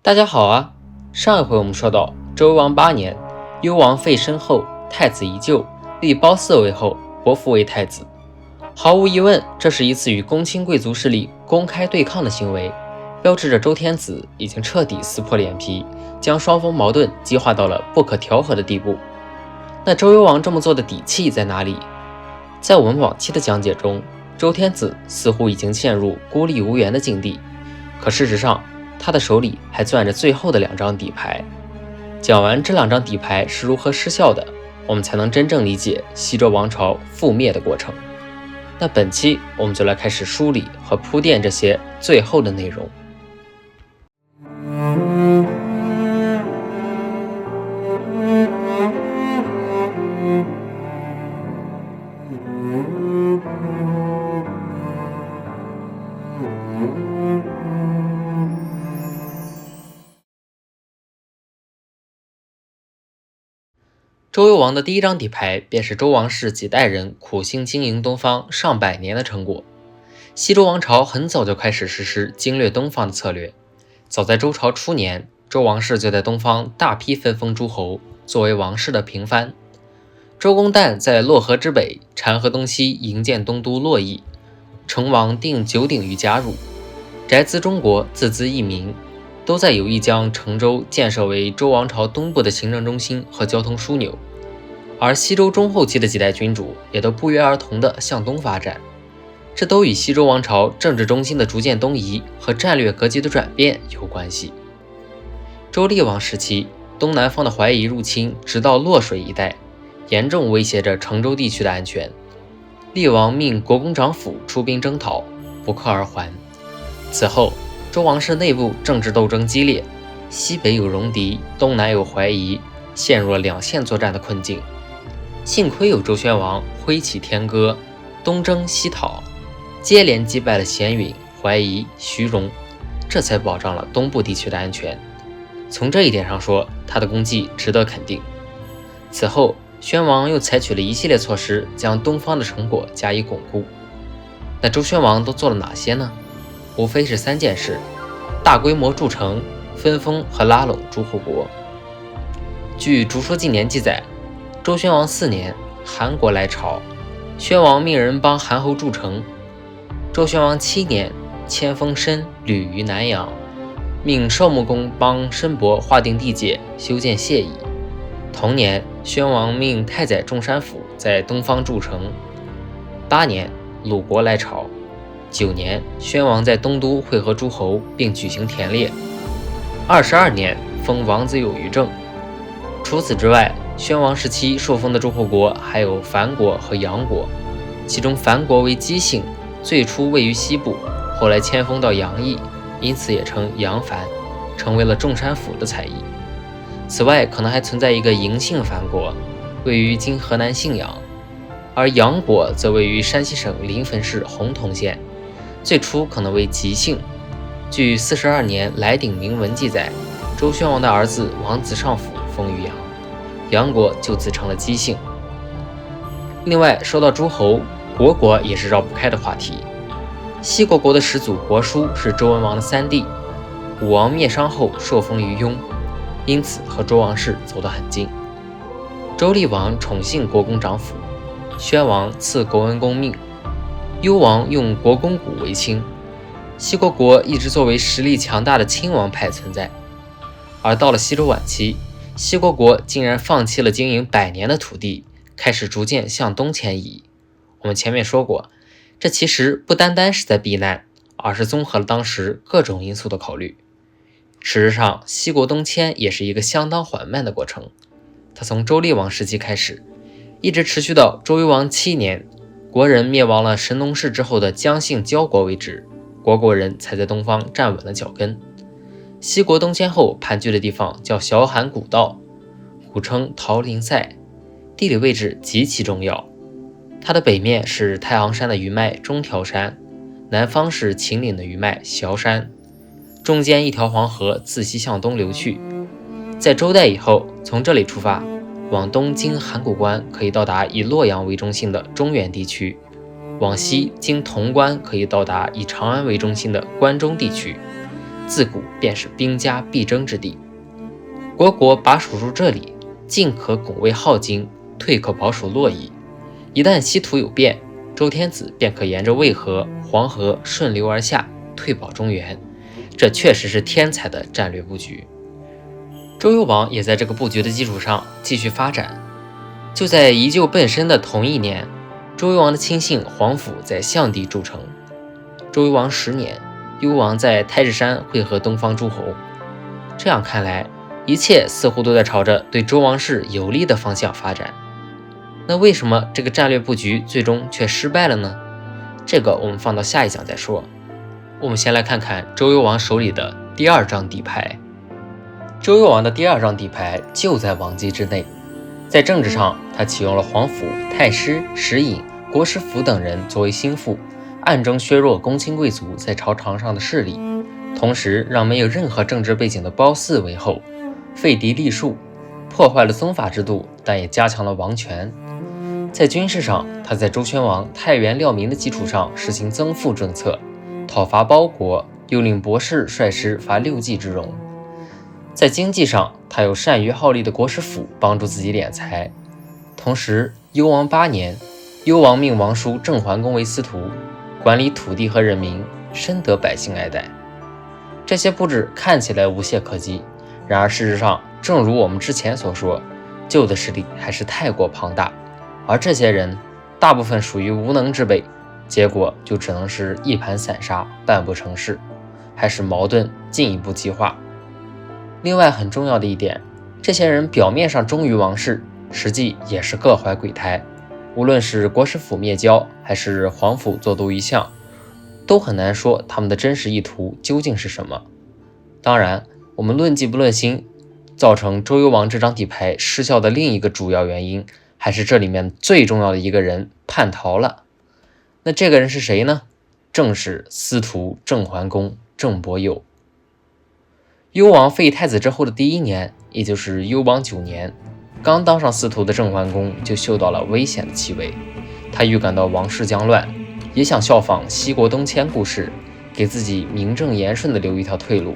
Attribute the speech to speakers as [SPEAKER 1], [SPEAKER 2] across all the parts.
[SPEAKER 1] 大家好啊！上一回我们说到，周幽王8年，幽王废身后，太子宜臼，立褒姒为后，伯服为太子。毫无疑问，这是一次与公卿贵族势力公开对抗的行为，标志着周天子已经彻底撕破脸皮，将双方矛盾激化到了不可调和的地步。那周幽王这么做的底气在哪里？在我们往期的讲解中，周天子似乎已经陷入孤立无援的境地，可事实上，他的手里还攥着最后的2张底牌。讲完这2张底牌是如何失效的，我们才能真正理解西周王朝覆灭的过程。那本期我们就来开始梳理和铺垫这些最后的内容。周幽王的第一张底牌便是周王室几代人苦心经营东方上百年的成果。西周王朝很早就开始实施经略东方的策略，早在周朝初年，周王室就在东方大批分封诸侯，作为王室的平藩。周公旦在洛河之北、禅河东西营建东都洛邑，成王定九鼎于加入，翟资中国，自资一民，都在有意将成周建设为周王朝东部的行政中心和交通枢纽。而西周中后期的几代君主也都不约而同地向东发展，这都与西周王朝政治中心的逐渐东移和战略格局的转变有关系。周厉王时期，东南方的怀疑入侵直到洛水一带，严重威胁着成周地区的安全。厉王命国公长府出兵征讨，不克而还。此后，周王室内部政治斗争激烈，西北有戎狄，东南有怀疑，陷入了两线作战的困境。幸亏有周宣王挥起天歌，东征西讨，接连击败了咸允、怀疑、徐荣，这才保障了东部地区的安全。从这一点上说，他的功绩值得肯定。此后，宣王又采取了一系列措施，将东方的成果加以巩固。那周宣王都做了哪些呢？无非是3件事：大规模筑城、分封和拉拢诸侯国。据《竹说纪年》记载，周宣王4年，韩国来朝，宣王命人帮韩侯筑城。周宣王7年，迁封申、吕于南阳，命少穆公帮申伯划定地界，修建谢邑。同年，宣王命太宰仲山府在东方筑城。8年，鲁国来朝。9年，宣王在东都会合诸侯，并举行田猎。22年，封王子有于政。除此之外，宣王时期受封的诸侯国还有樊国和阳国，其中樊国为姬姓，最初位于西部，后来迁封到阳邑，因此也称阳樊，成为了仲山府的采邑。此外，可能还存在一个嬴姓樊国，位于今河南信阳，而阳国则位于山西省临汾市洪洞县，最初可能为吉姓。据42年来鼎铭文记载，周宣王的儿子王子尚府封于阳，阳国就自成了姬姓。另外，说到诸侯，国也是绕不开的话题。西国的始祖国叔是周文王的3弟，武王灭商后受封于雍，因此和周王室走得很近。周厉王宠幸国公长府，宣王赐国文公命，幽王用国公谷为卿。西国一直作为实力强大的亲王派存在，而到了西周晚期，西国竟然放弃了经营100年的土地，开始逐渐向东迁移。我们前面说过，这其实不单单是在避难，而是综合了当时各种因素的考虑。事实上，西国东迁也是一个相当缓慢的过程，它从周厉王时期开始，一直持续到周幽王7年，国人灭亡了神农氏之后的姜姓焦国为止，国人才在东方站稳了脚跟。西国东迁后盘踞的地方叫小罕古道，古称桃林塞，地理位置极其重要。它的北面是太行山的余脉中条山，南方是秦岭的余脉崤山，中间一条黄河自西向东流去。在周代以后，从这里出发，往东经函谷关可以到达以洛阳为中心的中原地区，往西经潼关可以到达以长安为中心的关中地区，自古便是兵家必争之地。国把守住这里，进可拱卫镐京，退可保守洛邑。一旦西土有变，周天子便可沿着渭河、黄河顺流而下，退保中原。这确实是天才的战略布局。周幽王也在这个布局的基础上继续发展。就在宜臼奔申的同一年，周幽王的亲信皇甫在象地筑城。周幽王10年，幽王在太日山会合东方诸侯。这样看来，一切似乎都在朝着对周王室有利的方向发展。那为什么这个战略布局最终却失败了呢？这个我们放到下一讲再说。我们先来看看周幽王手里的第2张底牌。周幽王的第2张底牌就在王畿之内。在政治上，他启用了皇甫、太师、石隐、国师府等人作为心腹，暗中削弱公卿贵族在朝堂上的势力，同时让没有任何政治背景的褒姒为后，废嫡立庶，破坏了宗法制度，但也加强了王权。在军事上，他在周宣王太原廖民的基础上实行增赋政策，讨伐包国，又令博士率师伐6季之戎。在经济上，他有善于好利的国师府帮助自己敛财。同时，幽王8年，幽王命王叔郑桓公为司徒，管理土地和人民，深得百姓爱戴。这些布置看起来无懈可击，然而事实上，正如我们之前所说，旧的势力还是太过庞大，而这些人大部分属于无能之辈，结果就只能是一盘散沙，办不成事，还使矛盾进一步激化。另外很重要的一点，这些人表面上忠于王室，实际也是各怀鬼胎。无论是国师府灭交，还是皇甫做毒一相，都很难说他们的真实意图究竟是什么。当然，我们论迹不论心，造成周幽王这张底牌失效的另一个主要原因，还是这里面最重要的一个人叛逃了。那这个人是谁呢？正是司徒郑桓公郑伯友。幽王废太子之后的第1年，也就是幽王9年，刚当上司徒的郑桓公就嗅到了危险的气味。他预感到王室将乱，也想效仿西国东迁故事，给自己名正言顺地留一条退路。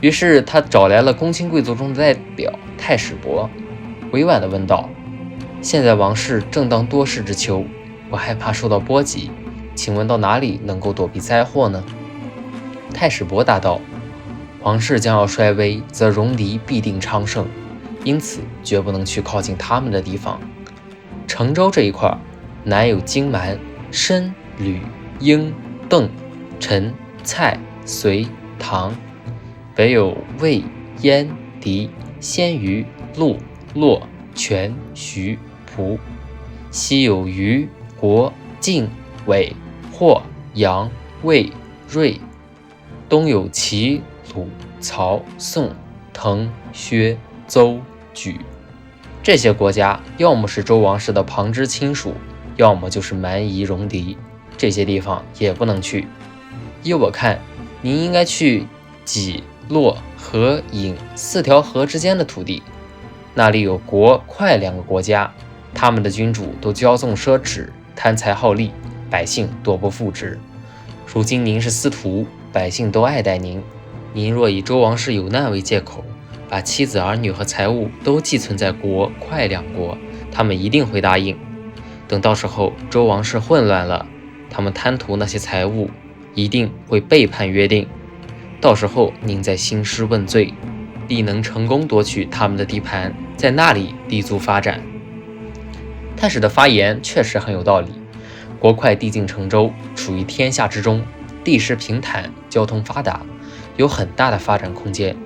[SPEAKER 1] 于是他找来了公卿贵族中的代表太史伯，委婉地问道：现在王室正当多事之秋，我害怕受到波及，请问到哪里能够躲避灾祸呢？太史伯答道：王室将要衰微，则戎狄必定昌盛，因此绝不能去靠近他们的地方。成州这一块，南有荆蛮、申、吕、英、邓、陈、蔡、隋、唐，北有魏、燕、狄、鲜于、陆、洛、全、徐、蒲，西有虞、国、晋、韦、霍、杨、魏、芮，东有齐、鲁、曹、宋、滕、薛、邹、莒。这些国家要么是周王室的旁支亲属，要么就是蛮夷戎狄，这些地方也不能去。依我看，您应该去济、洛、河、颍4条河之间的土地，那里有国、快2个国家，他们的君主都骄纵奢侈，贪财好利，百姓多不负之。如今您是司徒，百姓都爱戴您，您若以周王室有难为借口，把妻子儿女和财物都寄存在国、快2国，他们一定会答应。等到时候周王室混乱了，他们贪图那些财物，一定会背叛约定，到时候您再兴师问罪，必能成功夺取他们的地盘，在那里立足发展。太史的发言确实很有道理，国快地近成州，处于天下之中，地势平坦，交通发达，有很大的发展空间。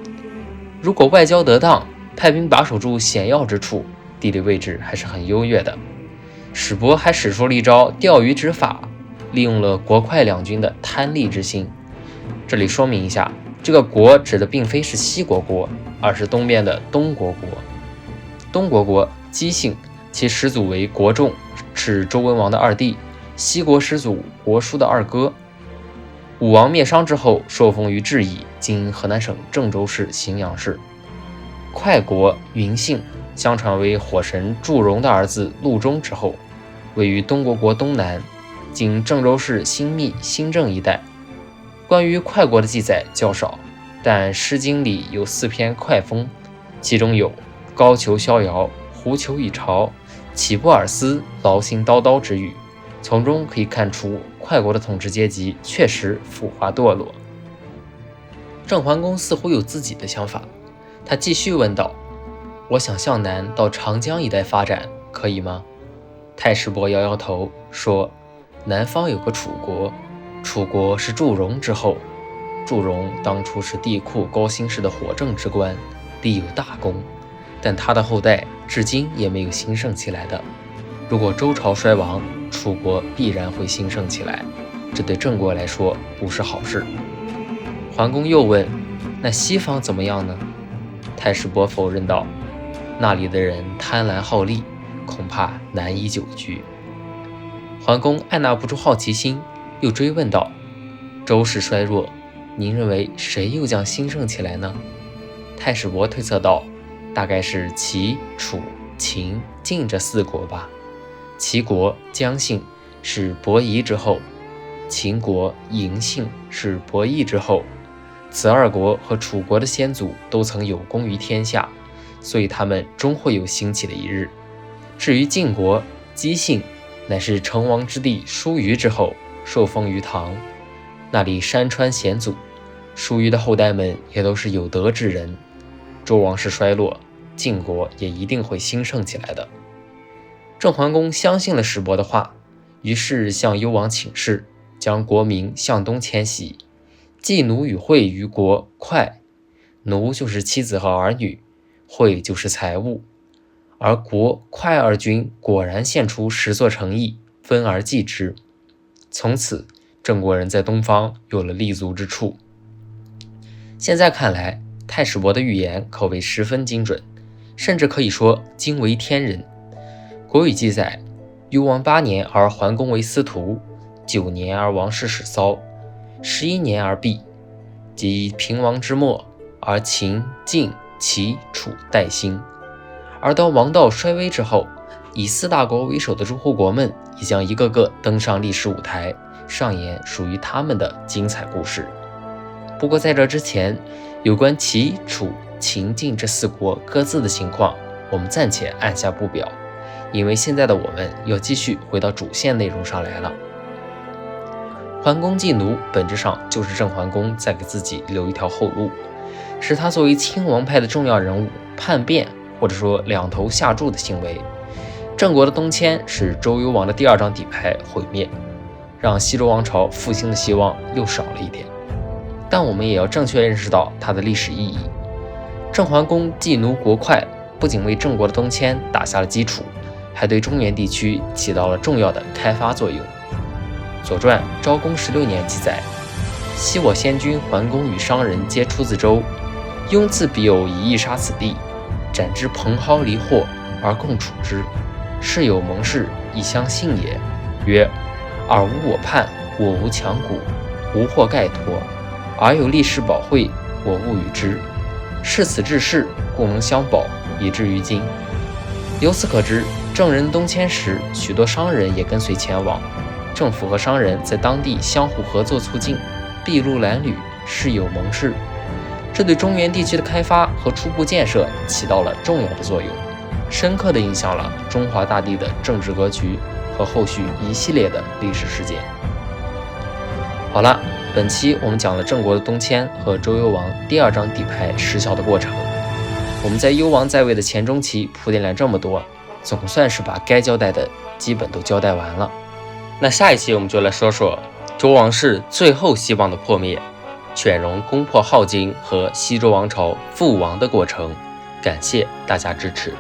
[SPEAKER 1] 如果外交得当，派兵把守住险要之处，地理位置还是很优越的。史伯还使出了一招钓鱼执法，利用了国快2军的贪利之心。这里说明一下，这个国指的并非是西国国，而是东边的东国国。东国国姬姓，其始祖为国仲，是周文王的2弟，西国始祖国叔的2哥。武王灭商之后，受封于治邑，今河南省郑州市荥阳市。快国云姓，相传为火神祝融的儿子陆中之后，位于东国国东南，今郑州市新密、新郑一带。关于快国的记载较少，但《诗经》里有4篇快风，其中有高俅逍遥，狐裘以朝，岂不尔思，劳心叨叨之语，从中可以看出快国的统治阶级确实腐化堕落。郑桓公似乎有自己的想法，他继续问道：我想向南到长江一带发展，可以吗？太史伯摇摇头说：南方有个楚国，楚国是祝融之后，祝融当初是帝喾高辛氏的火正之官，立有大功，但他的后代至今也没有兴盛起来的。如果周朝衰亡，楚国必然会兴盛起来，这对郑国来说不是好事。桓公又问：那西方怎么样呢？太史伯否认道：那里的人贪婪好利，恐怕难以久居。桓公按捺不住好奇心，又追问道：周氏衰弱，您认为谁又将兴盛起来呢？太史伯推测道：大概是齐、楚、秦、晋这4国吧。齐国姜姓是伯夷之后，秦国嬴姓是伯益之后，此2国和楚国的先祖都曾有功于天下，所以他们终会有兴起的一日。至于晋国姬姓，乃是成王之弟叔虞之后，受封于唐，那里山川险阻，叔虞的后代们也都是有德之人。周王室衰落，晋国也一定会兴盛起来的。郑桓公相信了史伯的话，于是向幽王请示，将国民向东迁徙，祭奴与惠于国快，奴就是妻子和儿女，惠就是财物，而国快2军果然献出10座城邑，分而祭之。从此郑国人在东方有了立足之处。现在看来，太史伯的预言可谓十分精准，甚至可以说惊为天人。国语记载：幽王8年而桓公为司徒，9年而王室始骚，11年而毕，即平王之末，而秦、晋、齐、楚代兴。而当王道衰微之后，以4大国为首的诸侯国们也将一个个登上历史舞台，上演属于他们的精彩故事。不过在这之前，有关齐、楚、秦、晋这4国各自的情况，我们暂且按下不表，因为现在的我们要继续回到主线内容上来了。桓公祭奴本质上就是郑桓公在给自己留一条后路，使他作为亲王派的重要人物叛变，或者说两头下注的行为。郑国的东迁使周幽王的第2张底牌毁灭，让西周王朝复兴的希望又少了一点。但我们也要正确认识到它的历史意义。郑桓公祭奴国快，不仅为郑国的东迁打下了基础，还对中原地区起到了重要的开发作用。左传昭公16年记载：昔我先君桓公与商人皆出自周，雍自彼有以义杀此地，斩之蓬蒿离祸，而共处之。世有盟誓，以相信也。曰：尔无我叛，我无强谷，无或盖托，而有立事保惠，我勿与之。是此治世，故能相保，以至于今。由此可知，郑人东迁时，许多商人也跟随前往，政府和商人在当地相互合作促进，筚路蓝缕，事有盟誓。这对中原地区的开发和初步建设起到了重要的作用，深刻地影响了中华大地的政治格局和后续一系列的历史事件。好了，本期我们讲了郑国的东迁和周幽王第2张底牌失效的过程。我们在幽王在位的前中期铺垫了这么多，总算是把该交代的基本都交代完了。那下一期我们就来说说周王室最后希望的破灭，犬戎攻破镐京和西周王朝覆亡的过程。感谢大家支持。